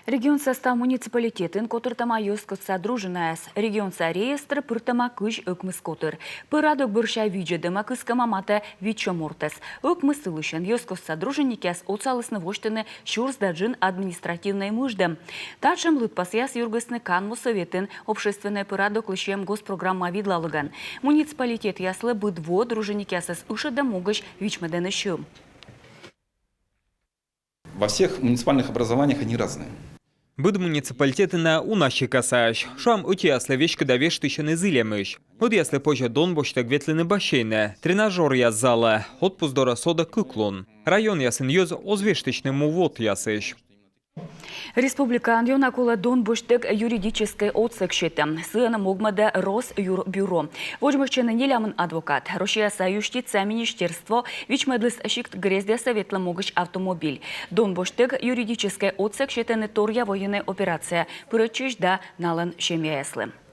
Регион состав муниципалитетін котыртама юскотса дружинаяс. Регионса реестр пыртама күш өкміз котыр. Пырадық бұрша виджедіма кыскама мата вичомортес. Өкміз сылышын юскотса дружинникес отсалысны воштыны шурсдаджин административной мужды. Тачым лытпасяс юргысны канму советін общественный пырадық лышем госпрограмма видлалыган. Муниципалитет яслы быдво дружинникесес ушыда могыш вичмеден еще. Во всех муниципальных образованиях они разные. Бұд муниципалитетіна унаші касаш. Шам өте яслы вешкі да веш тышыны зілеміш. Бұд яслы позже дон боштак ветліні башейні. Тренажер яз зала. Отпуск дора сода кыклон. Район ясын ёз озвештычному вот ясыш. Республика Андионакула Дон Буштек юридической отсек щитом. Сына Могмада Росюрбюро. Вожмахчены нелямын адвокат. Россия союштица министерство вичмедлис щикт грездя советла могыч автомобиль. Дон Буштек юридической отсек щитены торья военная операция. Пырычыш да налын шемяеслы.